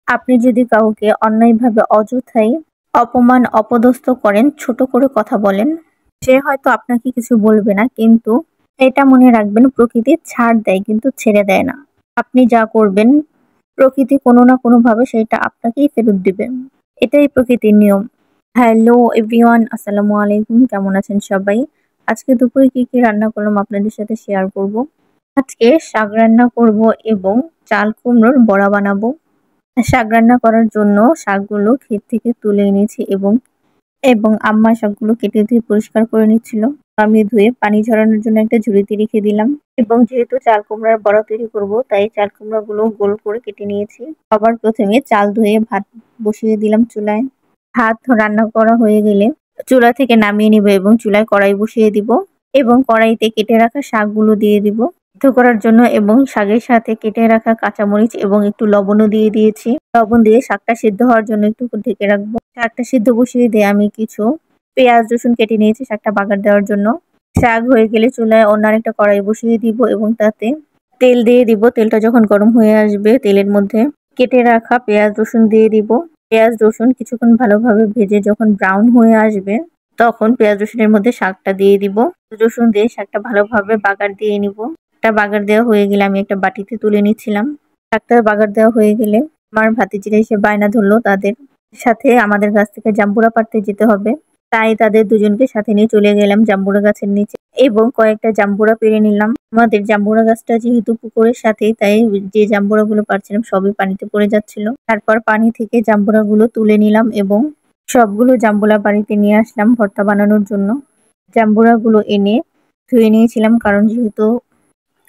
আপনি যদি কাউকে অন্যায়ভাবে অযথাই অপমান অপদস্থ করেন, ছোট করে কথা বলেন, সে হয়তো আপনাকে কিছু বলবে না, কিন্তু এটা মনে রাখবেন, প্রকৃতি ছাড় দেয় কিন্তু ছেড়ে দেয় না। আপনি যা করবেন প্রকৃতি কোনো না কোনোভাবে সেটা আপনাকেই ফেরত দিবে। এটাই প্রকৃতির নিয়ম। হ্যালো এভরিওয়ান, আসসালামু আলাইকুম। কেমন আছেন সবাই? আজকে দুপুরে কি কি রান্না করলাম আপনাদের সাথে শেয়ার করব। আজকে শাক রান্না করব এবং চাল কুমড়োর বড়া বানাবো। শাক রান্না করার জন্য শাকগুলো ক্ষেত থেকে তুলে এনেছি এবং এবং আম্মা শাকগুলো কেটে ধুয়ে পরিষ্কার করে নিচ্ছিল। আমি ধুয়ে পানি ঝরানোর জন্য একটা ঝুড়িতে রেখে দিলাম। এবং যেহেতু চাল কুমড়ার বড়া তৈরি করব, তাই চাল কুমড়াগুলো গোল করে কেটে নিয়েছি। সবার প্রথমে চাল ধুয়ে ভাত বসিয়ে দিলাম চুলায়। ভাত রান্না করা হয়ে গেলে চুলা থেকে নামিয়ে নিব এবং চুলায় কড়াই বসিয়ে দিব এবং কড়াইতে কেটে রাখা শাকগুলো দিয়ে দিব সিদ্ধ করার জন্য, এবং শাকের সাথে কেটে রাখা কাঁচামরিচ এবং একটু লবণও দিয়ে দিয়েছি। লবণ দিয়ে শাকটা সিদ্ধ হওয়ার জন্য একটু ঢেকে রাখবো। শাকটা সিদ্ধ বসিয়ে দিয়ে আমি কিছু পেঁয়াজ রসুন কেটে নিয়েছি শাকটা বাগার দেওয়ার জন্য। শাক হয়ে গেলে চুলায় অন্য আরেকটা কড়াই বসিয়ে দিব এবং তাতে তেল দিয়ে দিব। তেলটা যখন গরম হয়ে আসবে, তেলের মধ্যে কেটে রাখা পেঁয়াজ রসুন দিয়ে দিব। পেঁয়াজ রসুন কিছুক্ষণ ভালোভাবে ভেজে যখন ব্রাউন হয়ে আসবে, তখন পেঁয়াজ রসুনের মধ্যে শাকটা দিয়ে দিব। রসুন দিয়ে শাকটা ভালোভাবে বাগার দিয়ে নিব। একটা বাগার দেওয়া হয়ে গেলে আমি একটা বাটিতে তুলে নিচ্ছিলাম। শাকটা বাগার দেওয়া হয়ে গেলে আমার ভাতিজিরা এসে বায়না ধরলো তাদের সাথে আমাদের গাছ থেকে জাম্বুরা পাড়তে যেতে হবে। তাই তাদের দুজনকে সাথে নিয়ে চলে গেলাম জাম্বুরা গাছের নিচে এবং কয়েকটা জাম্বুরা পেড়ে নিলাম। আমাদের জাম্বুরা গাছটা যেহেতু পুকুরের সাথেই, তাই যে জাম্বুরা গুলো পাড়ছিলাম সবই পানিতে পড়ে যাচ্ছিল। তারপর পানি থেকে জাম্বুরা গুলো তুলে নিলাম এবং সবগুলো জাম্বুরা বাড়িতে নিয়ে আসলাম ভর্তা বানানোর জন্য। জাম্বুরা গুলো এনে ধুয়ে নিয়েছিলাম, কারণ যেহেতু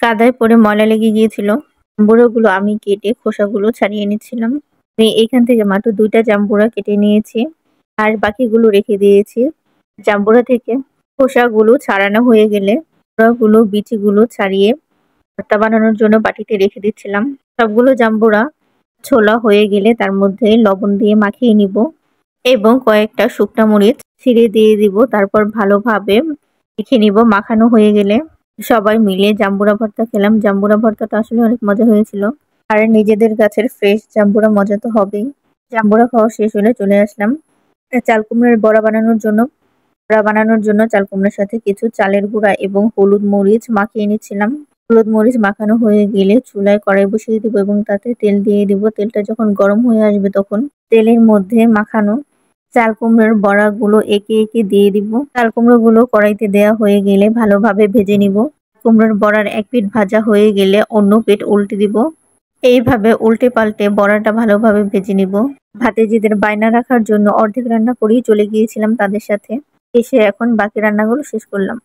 কাদায় পড়ে ময়লা লেগে গিয়েছিল। জাম্বুরা গুলো আমি কেটে খোসাগুলো ছাড়িয়ে নিচ্ছিলাম। আমি এইখান থেকে মাত্র 2টা জাম্বুরা কেটে নিয়েছি আর বাকিগুলো রেখে দিয়েছি। জাম্বুরা থেকে খোসাগুলো ছাড়ানো হয়ে গেলে গুলো বিচিগুলো ছাড়িয়ে ভর্তা বানানোর জন্য বাটিতে রেখে দিচ্ছিলাম। সবগুলো জাম্বুরা ছোলা হয়ে গেলে তার মধ্যে লবণ দিয়ে মাখিয়ে নিব এবং কয়েকটা শুকনা মরিচ ছিঁড়ে দিয়ে দিব। তারপর ভালোভাবে মেখে নিব। মাখানো হয়ে গেলে সবাই মিলে জাম্বুরা ভর্তা খেলাম। জাম্বুরা ভর্তাটা আসলে অনেক মজা হয়েছিল, আর নিজেদের গাছের ফ্রেশ জাম্বুরা মজা তো হবেই। জাম্বুরা খাওয়া শেষ হলে চলে আসলাম চাল কুমড়ার বড়া বানানোর জন্য। বড়া বানানোর জন্য চাল কুমড়ার সাথে কিছু চালের গুঁড়া এবং হলুদ মরিচ মাখিয়ে নিচ্ছিলাম। হলুদ মরিচ মাখানো হয়ে গেলে চুলায় কড়াই বসিয়ে দিব এবং তাতে তেল দিয়ে দিব। তেলটা যখন গরম হয়ে আসবে, তখন তেলের মধ্যে মাখানো চাল কুমড়ার বড়াগুলো একে একে দিয়ে দিব। চাল কুমড়োগুলো কড়াইতে দেওয়া হয়ে গেলে ভালোভাবে ভেজে নিব। কুমড়োর বড়ার এক পিঠ ভাজা হয়ে গেলে অন্য পিঠ উল্টে দিব। এইভাবে উল্টে পাল্টে বড়াটা ভালোভাবে ভেজে নিব। ভাতিজিদের বায়না রাখার জন্য অর্ধেক রান্না করেই চলে গিয়েছিলাম তাদের সাথে। এসে এখন বাকি রান্নাগুলো শেষ করলাম।